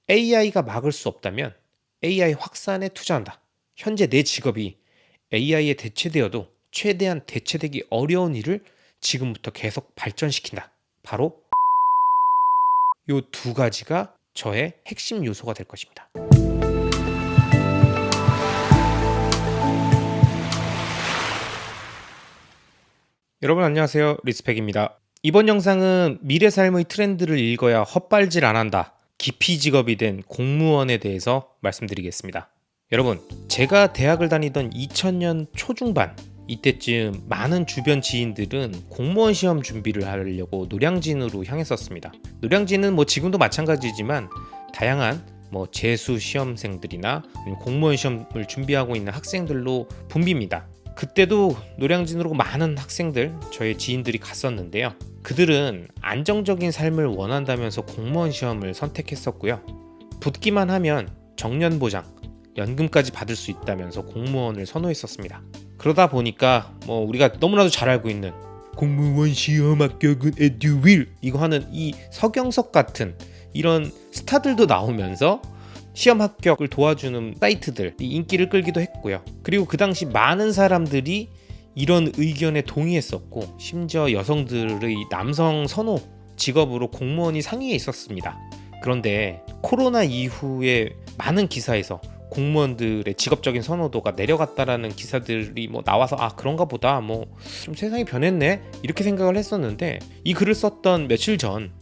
AI가 막을 수 없다면 AI 확산에 투자한다. 현재 내 직업이 AI에 대체되어도 최대한 대체되기 어려운 일을 지금부터 계속 발전시킨다. 바로 이 두 가지가 저의 핵심 요소가 될 것입니다. 여러분 안녕하세요. 리스펙입니다. 이번 영상은 미래 삶의 트렌드를 읽어야 헛발질 안 한다. 기피 직업이 된 공무원에 대해서 말씀드리겠습니다. 여러분, 제가 대학을 다니던 2000년 초중반 이때쯤 많은 주변 지인들은 공무원 시험 준비를 하려고 노량진으로 향했었습니다. 노량진은 지금도 마찬가지지만 다양한 재수 시험생들이나 공무원 시험을 준비하고 있는 학생들로 붐빕니다. 그때도 노량진으로 많은 학생들, 저의 지인들이 갔었는데요. 그들은 안정적인 삶을 원한다면서 공무원 시험을 선택했었고요. 붙기만 하면 정년 보장, 연금까지 받을 수 있다면서 공무원을 선호했었습니다. 그러다 보니까 우리가 너무나도 잘 알고 있는 공무원 시험 합격은 에듀윌 이거 하는 이 서경석 같은 이런 스타들도 나오면서 시험 합격을 도와주는 사이트들이 인기를 끌기도 했고요. 그리고 그 당시 많은 사람들이 이런 의견에 동의했었고, 심지어 여성들의 남성 선호 직업으로 공무원이 상위에 있었습니다. 그런데 코로나 이후에 많은 기사에서 공무원들의 직업적인 선호도가 내려갔다라는 기사들이 나와서 그런가 보다 좀 세상이 변했네 이렇게 생각을 했었는데, 이 글을 썼던 며칠 전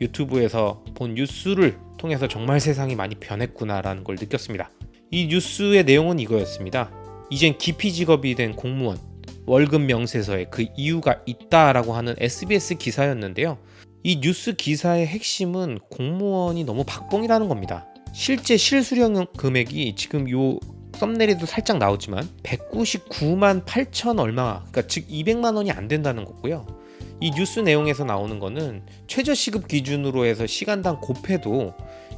유튜브에서 본 뉴스를 통해서 정말 세상이 많이 변했구나라는 걸 느꼈습니다. 이 뉴스의 내용은 이거였습니다. 이젠 기피 직업이 된 공무원, 월급 명세서에 그 이유가 있다라고 하는 SBS 기사였는데요. 이 뉴스 기사의 핵심은 공무원이 너무 박봉이라는 겁니다. 실제 실수령 금액이 지금 요 썸네일에도 살짝 나오지만 199만 8천 얼마, 그러니까 즉 200만 원이 안 된다는 거고요. 이 뉴스 내용에서 나오는 거는 최저시급 기준으로 해서 시간당 곱해도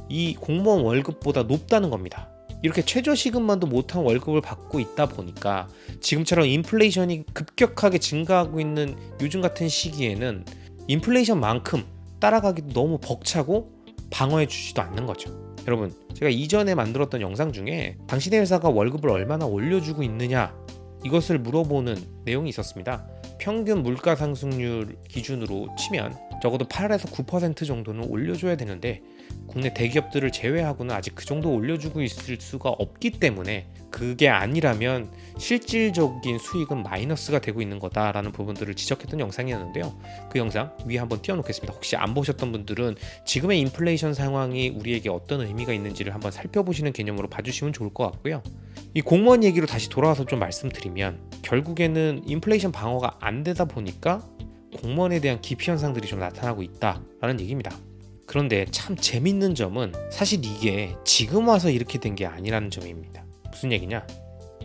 이 공무원 월급보다 높다는 겁니다. 이렇게 최저시급만도 못한 월급을 받고 있다 보니까 지금처럼 인플레이션이 급격하게 증가하고 있는 요즘 같은 시기에는 인플레이션만큼 따라가기도 너무 벅차고 방어해 주지도 않는 거죠. 여러분, 제가 이전에 만들었던 영상 중에 당신의 회사가 월급을 얼마나 올려주고 있느냐 이것을 물어보는 내용이 있었습니다. 평균 물가 상승률 기준으로 치면 적어도 8에서 9% 정도는 올려줘야 되는데 국내 대기업들을 제외하고는 아직 그 정도 올려주고 있을 수가 없기 때문에 그게 아니라면 실질적인 수익은 마이너스가 되고 있는 거다라는 부분들을 지적했던 영상이었는데요. 그 영상 위에 한번 띄워놓겠습니다. 혹시 안 보셨던 분들은 지금의 인플레이션 상황이 우리에게 어떤 의미가 있는지를 한번 살펴보시는 개념으로 봐주시면 좋을 것 같고요. 이 공무원 얘기로 다시 돌아와서 좀 말씀드리면 결국에는 인플레이션 방어가 안 되다 보니까 공무원에 대한 기피 현상들이 좀 나타나고 있다라는 얘기입니다. 그런데 참 재밌는 점은 사실 이게 지금 와서 이렇게 된 게 아니라는 점입니다. 무슨 얘기냐?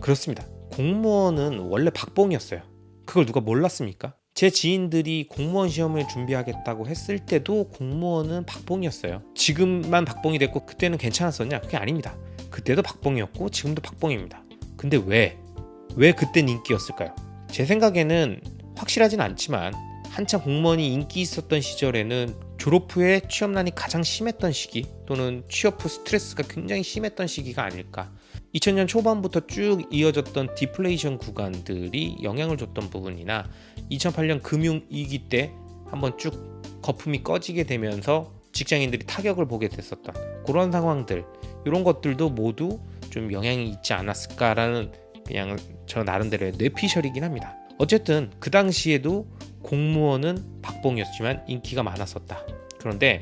그렇습니다. 공무원은 원래 박봉이었어요. 그걸 누가 몰랐습니까? 제 지인들이 공무원 시험을 준비하겠다고 했을 때도 공무원은 박봉이었어요. 지금만 박봉이 됐고 그때는 괜찮았었냐? 그게 아닙니다. 그때도 박봉이었고 지금도 박봉입니다. 근데 왜 그땐 인기였을까요? 제 생각에는 확실하진 않지만 한참 공무원이 인기 있었던 시절에는 졸업 후에 취업난이 가장 심했던 시기 또는 취업 후 스트레스가 굉장히 심했던 시기가 아닐까. 2000년 초반부터 쭉 이어졌던 디플레이션 구간들이 영향을 줬던 부분이나 2008년 금융위기 때 한번 쭉 거품이 꺼지게 되면서 직장인들이 타격을 보게 됐었던 그런 상황들, 이런 것들도 모두 좀 영향이 있지 않았을까라는 그냥 저 나름대로의 뇌피셜이긴 합니다. 어쨌든 그 당시에도 공무원은 박봉이었지만 인기가 많았었다. 그런데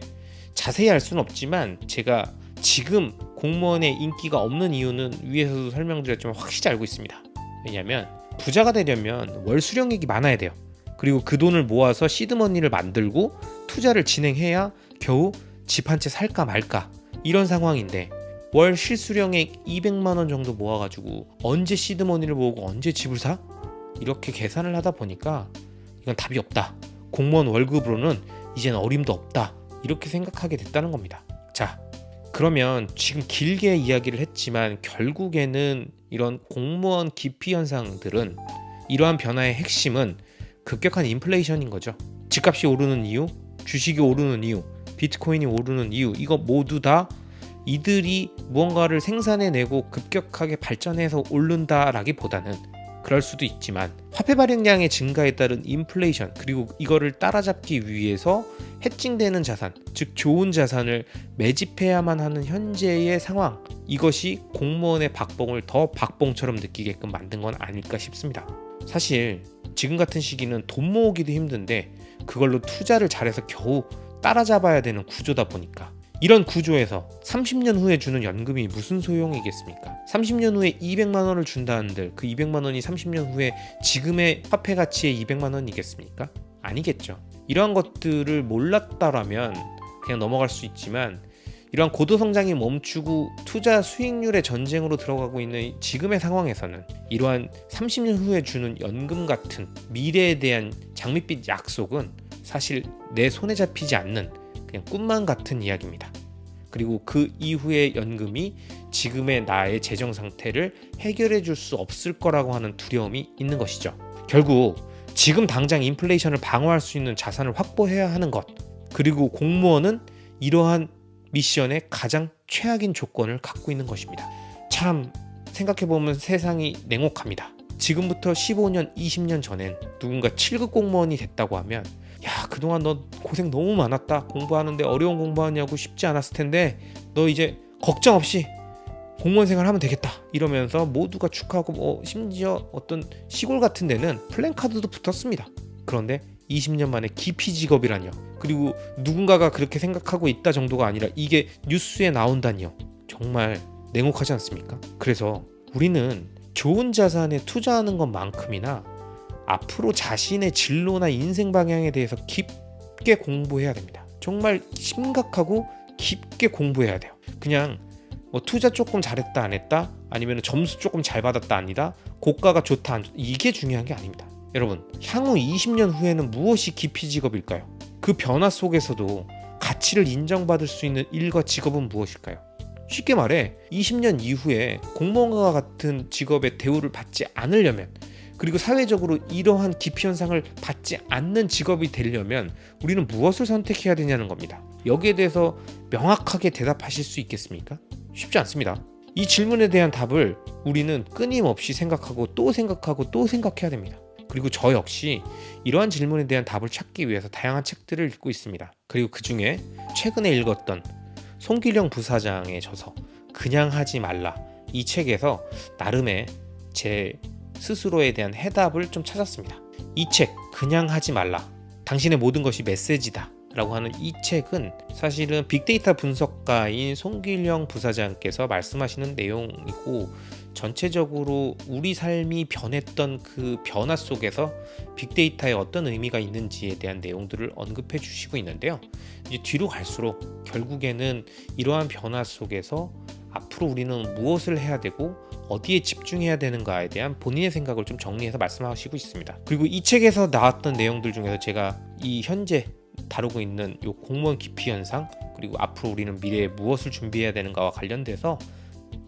자세히 알 수는 없지만 제가 지금 공무원의 인기가 없는 이유는 위에서도 설명드렸지만 확실히 알고 있습니다. 왜냐하면 부자가 되려면 월 수령액이 많아야 돼요. 그리고 그 돈을 모아서 시드머니를 만들고 투자를 진행해야 겨우 집 한 채 살까 말까 이런 상황인데, 월 실수령액 200만 원 정도 모아가지고 언제 시드머니를 모으고 언제 집을 사? 이렇게 계산을 하다 보니까 이건 답이 없다. 공무원 월급으로는 이젠 어림도 없다. 이렇게 생각하게 됐다는 겁니다. 자, 그러면 지금 길게 이야기를 했지만 결국에는 이런 공무원 기피 현상들은, 이러한 변화의 핵심은 급격한 인플레이션인 거죠. 집값이 오르는 이유, 주식이 오르는 이유, 비트코인이 오르는 이유, 이거 모두 다 이들이 무언가를 생산해내고 급격하게 발전해서 오른다라기보다는 그럴 수도 있지만 화폐 발행량의 증가에 따른 인플레이션 그리고 이거를 따라잡기 위해서 해칭되는 자산, 즉 좋은 자산을 매집해야만 하는 현재의 상황, 이것이 공무원의 박봉을 더 박봉처럼 느끼게끔 만든 건 아닐까 싶습니다. 사실 지금 같은 시기는 돈 모으기도 힘든데 그걸로 투자를 잘해서 겨우 따라잡아야 되는 구조다 보니까 이런 구조에서 30년 후에 주는 연금이 무슨 소용이겠습니까? 30년 후에 200만 원을 준다 한들 그 200만 원이 30년 후에 지금의 화폐 가치의 200만 원이겠습니까? 아니겠죠. 이러한 것들을 몰랐다라면 그냥 넘어갈 수 있지만 이러한 고도 성장이 멈추고 투자 수익률의 전쟁으로 들어가고 있는 지금의 상황에서는 이러한 30년 후에 주는 연금 같은 미래에 대한 장밋빛 약속은 사실 내 손에 잡히지 않는 그냥 꿈만 같은 이야기입니다. 그리고 그 이후의 연금이 지금의 나의 재정 상태를 해결해 줄 수 없을 거라고 하는 두려움이 있는 것이죠. 결국 지금 당장 인플레이션을 방어할 수 있는 자산을 확보해야 하는 것, 그리고 공무원은 이러한 미션의 가장 최악인 조건을 갖고 있는 것입니다. 참 생각해보면 세상이 냉혹합니다. 지금부터 15년, 20년 전엔 누군가 7급 공무원이 됐다고 하면 야, 그동안 너 고생 너무 많았다. 공부하는데 어려운 공부하냐고 쉽지 않았을 텐데 너 이제 걱정 없이 공무원 생활하면 되겠다 이러면서 모두가 축하하고 심지어 어떤 시골 같은 데는 플랜카드도 붙었습니다. 그런데 20년 만에 기피 직업이라뇨. 그리고 누군가가 그렇게 생각하고 있다 정도가 아니라 이게 뉴스에 나온다니요. 정말 냉혹하지 않습니까? 그래서 우리는 좋은 자산에 투자하는 것만큼이나 앞으로 자신의 진로나 인생 방향에 대해서 깊게 공부해야 됩니다. 정말 심각하고 깊게 공부해야 돼요. 그냥 투자 조금 잘했다 안 했다 아니면 점수 조금 잘 받았다 아니다 고가가 좋다 안 좋다 이게 중요한 게 아닙니다. 여러분 향후 20년 후에는 무엇이 기피 직업일까요? 그 변화 속에서도 가치를 인정받을 수 있는 일과 직업은 무엇일까요? 쉽게 말해 20년 이후에 공무원과 같은 직업의 대우를 받지 않으려면 그리고 사회적으로 이러한 기피 현상을 받지 않는 직업이 되려면 우리는 무엇을 선택해야 되냐는 겁니다. 여기에 대해서 명확하게 대답하실 수 있겠습니까? 쉽지 않습니다. 이 질문에 대한 답을 우리는 끊임없이 생각하고 또 생각하고 또 생각해야 됩니다. 그리고 저 역시 이러한 질문에 대한 답을 찾기 위해서 다양한 책들을 읽고 있습니다. 그리고 그 중에 최근에 읽었던 송길영 부사장의 저서 그냥 하지 말라 이 책에서 나름의 제 스스로에 대한 해답을 좀 찾았습니다. 이 책 그냥 하지 말라 당신의 모든 것이 메시지다 라고 하는 이 책은 사실은 빅데이터 분석가인 송길영 부사장께서 말씀하시는 내용이고 전체적으로 우리 삶이 변했던 그 변화 속에서 빅데이터에 어떤 의미가 있는지에 대한 내용들을 언급해 주시고 있는데요. 이제 뒤로 갈수록 결국에는 이러한 변화 속에서 앞으로 우리는 무엇을 해야 되고 어디에 집중해야 되는가에 대한 본인의 생각을 좀 정리해서 말씀하시고 있습니다. 그리고 이 책에서 나왔던 내용들 중에서 제가 이 현재 다루고 있는 요 공무원 기피 현상 그리고 앞으로 우리는 미래에 무엇을 준비해야 되는가와 관련돼서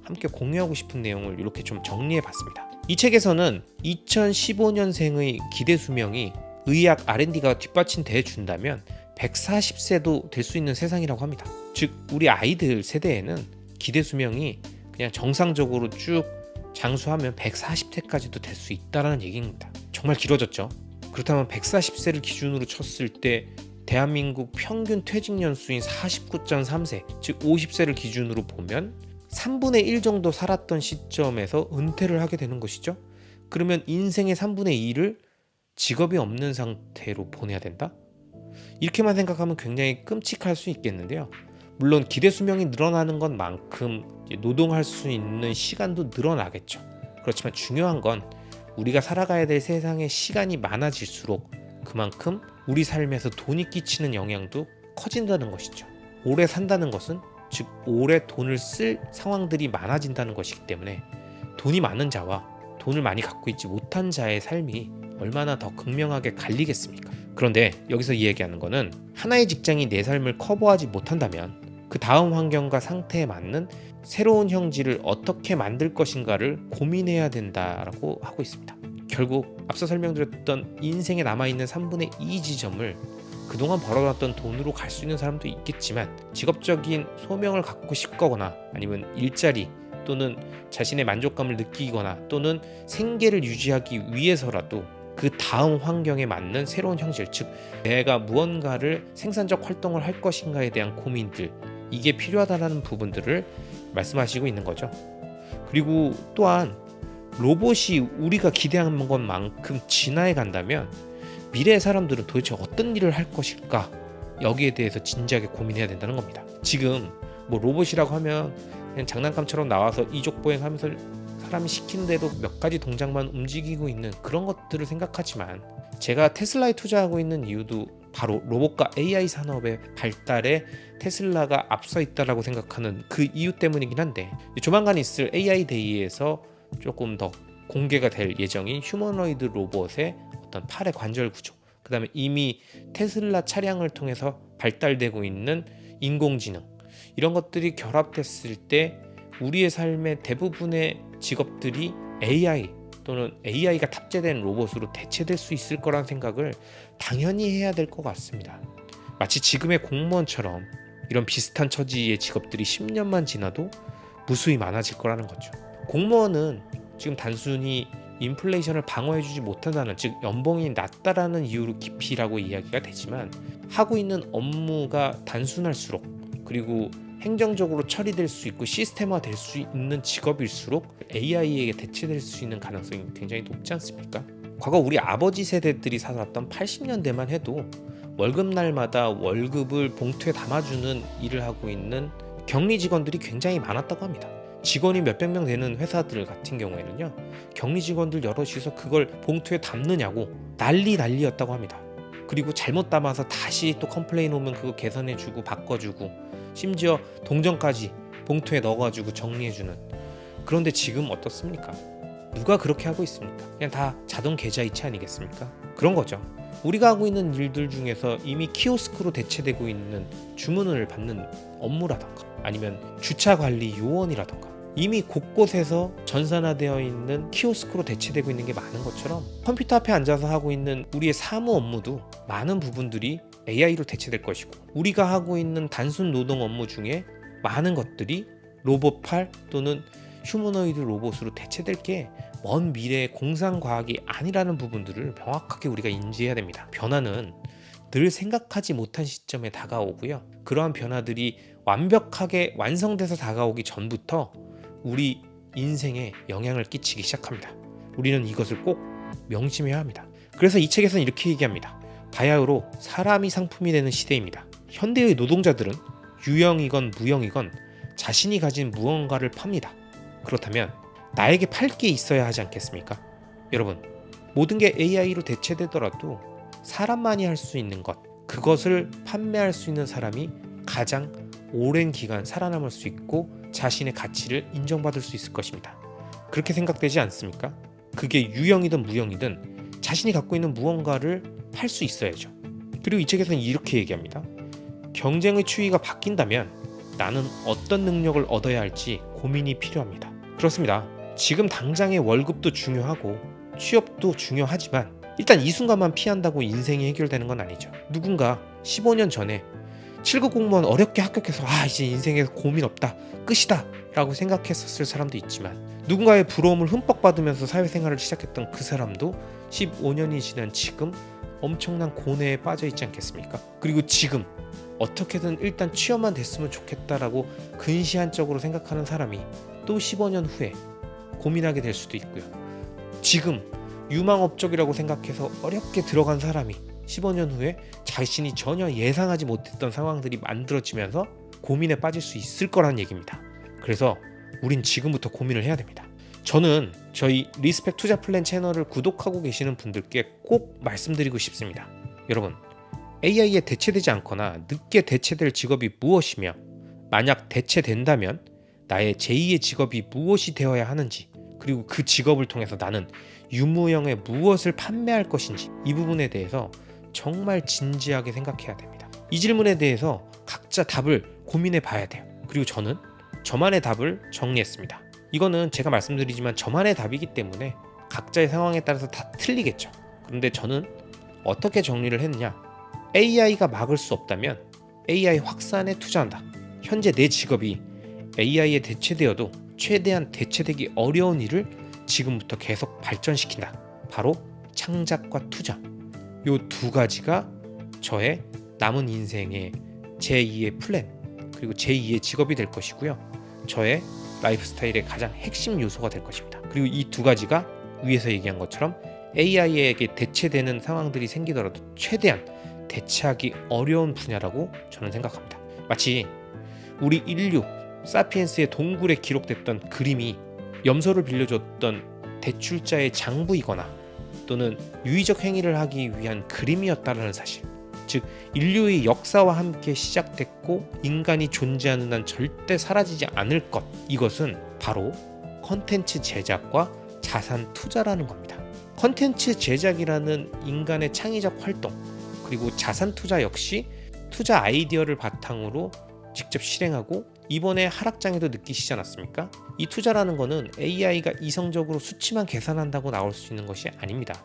함께 공유하고 싶은 내용을 이렇게 좀 정리해 봤습니다. 이 책에서는 2015년생의 기대 수명이 의학 R&D가 뒷받침돼 준다면 140세도 될 수 있는 세상이라고 합니다. 즉 우리 아이들 세대에는 기대 수명이 그냥 정상적으로 쭉 장수하면 140세까지도 될 수 있다는 얘기입니다. 정말 길어졌죠. 그렇다면 140세를 기준으로 쳤을 때 대한민국 평균 퇴직 연수인 49.3세 즉 50세를 기준으로 보면 3분의 1 정도 살았던 시점에서 은퇴를 하게 되는 것이죠. 그러면 인생의 3분의 2를 직업이 없는 상태로 보내야 된다? 이렇게만 생각하면 굉장히 끔찍할 수 있겠는데요. 물론 기대 수명이 늘어나는 것만큼 노동할 수 있는 시간도 늘어나겠죠. 그렇지만 중요한 건 우리가 살아가야 될 세상의 시간이 많아질수록 그만큼 우리 삶에서 돈이 끼치는 영향도 커진다는 것이죠. 오래 산다는 것은 즉 오래 돈을 쓸 상황들이 많아진다는 것이기 때문에 돈이 많은 자와 돈을 많이 갖고 있지 못한 자의 삶이 얼마나 더 극명하게 갈리겠습니까? 그런데 여기서 이야기하는 거는 하나의 직장이 내 삶을 커버하지 못한다면 그 다음 환경과 상태에 맞는 새로운 형질을 어떻게 만들 것인가를 고민해야 된다라고 하고 있습니다. 결국 앞서 설명드렸던 인생에 남아있는 3분의 2 지점을 그동안 벌어놨던 돈으로 갈 수 있는 사람도 있겠지만 직업적인 소명을 갖고 싶거나 아니면 일자리 또는 자신의 만족감을 느끼거나 또는 생계를 유지하기 위해서라도 그 다음 환경에 맞는 새로운 형질, 즉 내가 무언가를 생산적 활동을 할 것인가에 대한 고민들, 이게 필요하다는 부분들을 말씀하시고 있는 거죠. 그리고 또한 로봇이 우리가 기대한 것만큼 진화해 간다면 미래의 사람들은 도대체 어떤 일을 할 것일까? 여기에 대해서 진지하게 고민해야 된다는 겁니다. 지금 뭐 로봇이라고 하면 그냥 장난감처럼 나와서 이족보행하면서 사람이 시키는 대로 몇 가지 동작만 움직이고 있는 그런 것들을 생각하지만, 제가 테슬라에 투자하고 있는 이유도 바로 로봇과 AI 산업의 발달에 테슬라가 앞서 있다라고 생각하는 그 이유 때문이긴 한데, 조만간 있을 AI 데이에서 조금 더 공개가 될 예정인 휴머노이드 로봇의 어떤 팔의 관절 구조, 그 다음에 이미 테슬라 차량을 통해서 발달되고 있는 인공지능, 이런 것들이 결합됐을 때 우리의 삶의 대부분의 직업들이 AI 또는 AI가 탑재된 로봇으로 대체될 수 있을 거라는 생각을 당연히 해야 될 것 같습니다. 마치 지금의 공무원처럼 이런 비슷한 처지의 직업들이 10년만 지나도 무수히 많아질 거라는 거죠. 공무원은 지금 단순히 인플레이션을 방어해주지 못한다는, 즉 연봉이 낮다라는 이유로 기피라고 이야기가 되지만, 하고 있는 업무가 단순할수록 그리고 행정적으로 처리될 수 있고 시스템화 될 수 있는 직업일수록 AI에게 대체될 수 있는 가능성이 굉장히 높지 않습니까? 과거 우리 아버지 세대들이 살았던 80년대만 해도 월급날마다 월급을 봉투에 담아주는 일을 하고 있는 격리 직원들이 굉장히 많았다고 합니다. 직원이 몇백 명 되는 회사들 같은 경우에는요, 격리 직원들 여럿이서 그걸 봉투에 담느냐고 난리였다고 합니다. 그리고 잘못 담아서 다시 또 컴플레인 오면 그거 개선해주고 바꿔주고 심지어 동전까지 봉투에 넣어가지고 정리해주는. 그런데 지금 어떻습니까? 누가 그렇게 하고 있습니까? 그냥 다 자동 계좌이체 아니겠습니까? 그런 거죠. 우리가 하고 있는 일들 중에서 이미 키오스크로 대체되고 있는 주문을 받는 업무라던가 아니면 주차 관리 요원이라던가 이미 곳곳에서 전산화되어 있는 키오스크로 대체되고 있는 게 많은 것처럼, 컴퓨터 앞에 앉아서 하고 있는 우리의 사무 업무도 많은 부분들이 AI로 대체될 것이고, 우리가 하고 있는 단순 노동 업무 중에 많은 것들이 로봇팔 또는 휴머노이드 로봇으로 대체될 게 먼 미래의 공상과학이 아니라는 부분들을 명확하게 우리가 인지해야 됩니다. 변화는 늘 생각하지 못한 시점에 다가오고요, 그러한 변화들이 완벽하게 완성돼서 다가오기 전부터 우리 인생에 영향을 끼치기 시작합니다. 우리는 이것을 꼭 명심해야 합니다. 그래서 이 책에서는 이렇게 얘기합니다. 바야흐로 사람이 상품이 되는 시대입니다. 현대의 노동자들은 유형이건 무형이건 자신이 가진 무언가를 팝니다. 그렇다면 나에게 팔 게 있어야 하지 않겠습니까? 여러분, 모든 게 AI로 대체되더라도 사람만이 할 수 있는 것, 그것을 판매할 수 있는 사람이 가장 오랜 기간 살아남을 수 있고 자신의 가치를 인정받을 수 있을 것입니다. 그렇게 생각되지 않습니까? 그게 유형이든 무형이든 자신이 갖고 있는 무언가를 팔 수 있어야죠. 그리고 이 책에서는 이렇게 얘기합니다. 경쟁의 추이가 바뀐다면 나는 어떤 능력을 얻어야 할지 고민이 필요합니다. 그렇습니다. 지금 당장의 월급도 중요하고 취업도 중요하지만 일단 이 순간만 피한다고 인생이 해결되는 건 아니죠. 누군가 15년 전에 7급 공무원 어렵게 합격해서 이제 인생에서 고민 없다, 끝이다 라고 생각했었을 사람도 있지만, 누군가의 부러움을 흠뻑 받으면서 사회생활을 시작했던 그 사람도 15년이 지난 지금 엄청난 고뇌에 빠져 있지 않겠습니까? 그리고 지금 어떻게든 일단 취업만 됐으면 좋겠다라고 근시안적으로 생각하는 사람이 또 15년 후에 고민하게 될 수도 있고요, 지금 유망업적이라고 생각해서 어렵게 들어간 사람이 15년 후에 자신이 전혀 예상하지 못했던 상황들이 만들어지면서 고민에 빠질 수 있을 거라는 얘기입니다. 그래서 우린 지금부터 고민을 해야 됩니다. 저는 저희 리스펙 투자 플랜 채널을 구독하고 계시는 분들께 꼭 말씀드리고 싶습니다. 여러분, AI에 대체되지 않거나 늦게 대체될 직업이 무엇이며, 만약 대체된다면 나의 제2의 직업이 무엇이 되어야 하는지, 그리고 그 직업을 통해서 나는 유무형의 무엇을 판매할 것인지, 이 부분에 대해서 정말 진지하게 생각해야 됩니다. 이 질문에 대해서 각자 답을 고민해 봐야 돼요. 그리고 저는 저만의 답을 정리했습니다. 이거는 제가 말씀드리지만 저만의 답이기 때문에 각자의 상황에 따라서 다 틀리겠죠. 그런데 저는 어떻게 정리를 했느냐, AI가 막을 수 없다면 AI 확산에 투자한다. 현재 내 직업이 AI에 대체되어도 최대한 대체되기 어려운 일을 지금부터 계속 발전시킨다. 바로 창작과 투자. 요 두 가지가 저의 남은 인생의 제2의 플랜 그리고 제2의 직업이 될 것이고요. 저의 라이프 스타일의 가장 핵심 요소가 될 것입니다. 그리고 이 두 가지가 위에서 얘기한 것처럼 AI에게 대체되는 상황들이 생기더라도 최대한 대체하기 어려운 분야라고 저는 생각합니다. 마치 우리 인류 사피엔스의 동굴에 기록됐던 그림이 염소를 빌려줬던 대출자의 장부이거나 또는 유의적 행위를 하기 위한 그림이었다는 사실, 즉 인류의 역사와 함께 시작됐고 인간이 존재하는 한 절대 사라지지 않을 것, 이것은 바로 컨텐츠 제작과 자산 투자라는 겁니다. 컨텐츠 제작이라는 인간의 창의적 활동, 그리고 자산 투자 역시 투자 아이디어를 바탕으로 직접 실행하고 이번에 하락장에도 느끼시지 않았습니까? 이 투자라는 거는 AI가 이성적으로 수치만 계산한다고 나올 수 있는 것이 아닙니다.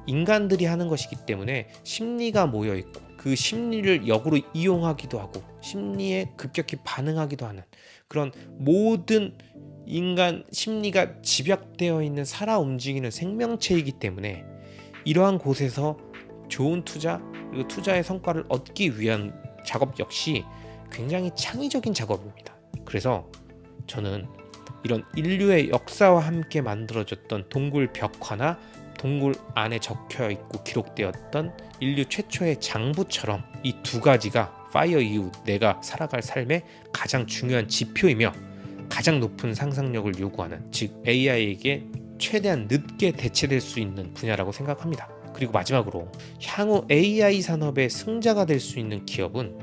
인간들이 하는 것이기 때문에 심리가 모여있고 그 심리를 역으로 이용하기도 하고 심리에 급격히 반응하기도 하는 그런 모든 인간 심리가 집약되어 있는 살아 움직이는 생명체이기 때문에 이러한 곳에서 좋은 투자 그리고 투자의 성과를 얻기 위한 작업 역시 굉장히 창의적인 작업입니다. 그래서 저는 이런 인류의 역사와 함께 만들어졌던 동굴 벽화나 동굴 안에 적혀있고 기록되었던 인류 최초의 장부처럼 이 두 가지가 파이어 이후 내가 살아갈 삶의 가장 중요한 지표이며 가장 높은 상상력을 요구하는, 즉 AI에게 최대한 늦게 대체될 수 있는 분야라고 생각합니다. 그리고 마지막으로 향후 AI 산업의 승자가 될 수 있는 기업은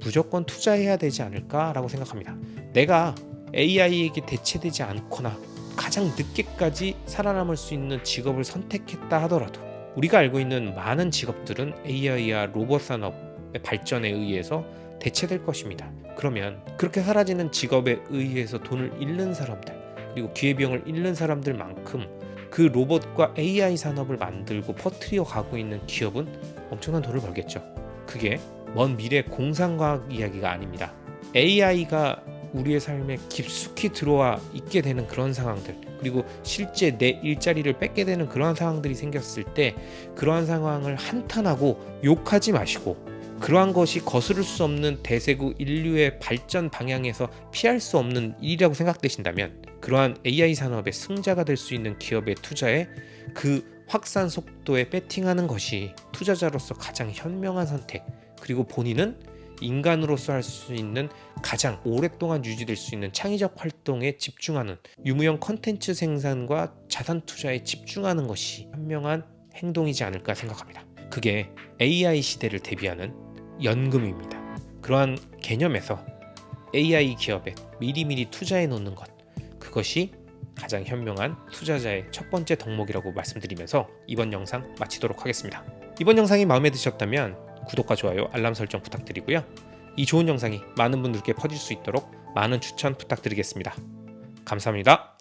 무조건 투자해야 되지 않을까라고 생각합니다. 내가 AI에게 대체되지 않거나 가장 늦게까지 살아남을 수 있는 직업을 선택했다 하더라도 우리가 알고 있는 많은 직업들은 AI와 로봇 산업의 발전에 의해서 대체될 것입니다. 그러면 그렇게 사라지는 직업에 의해서 돈을 잃는 사람들 그리고 기회비용을 잃는 사람들만큼 그 로봇과 AI 산업을 만들고 퍼뜨려 가고 있는 기업은 엄청난 돈을 벌겠죠. 그게 먼 미래 공상과학 이야기가 아닙니다. AI가 우리의 삶에 깊숙이 들어와 있게 되는 그런 상황들, 그리고 실제 내 일자리를 뺏게 되는 그러한 상황들이 생겼을 때 그러한 상황을 한탄하고 욕하지 마시고 그러한 것이 거스를 수 없는 대세구 인류의 발전 방향에서 피할 수 없는 일이라고 생각되신다면 그러한 AI 산업의 승자가 될 수 있는 기업의 투자에 그 확산 속도에 배팅하는 것이 투자자로서 가장 현명한 선택, 그리고 본인은 인간으로서 할 수 있는 가장 오랫동안 유지될 수 있는 창의적 활동에 집중하는 유무형 컨텐츠 생산과 자산 투자에 집중하는 것이 현명한 행동이지 않을까 생각합니다. 그게 AI 시대를 대비하는 연금입니다. 그러한 개념에서 AI 기업에 미리미리 투자해 놓는 것, 그것이 가장 현명한 투자자의 첫 번째 덕목이라고 말씀드리면서 이번 영상 마치도록 하겠습니다. 이번 영상이 마음에 드셨다면 구독과 좋아요, 알람 설정 부탁드리고요. 이 좋은 영상이 많은 분들께 퍼질 수 있도록 많은 추천 부탁드리겠습니다. 감사합니다.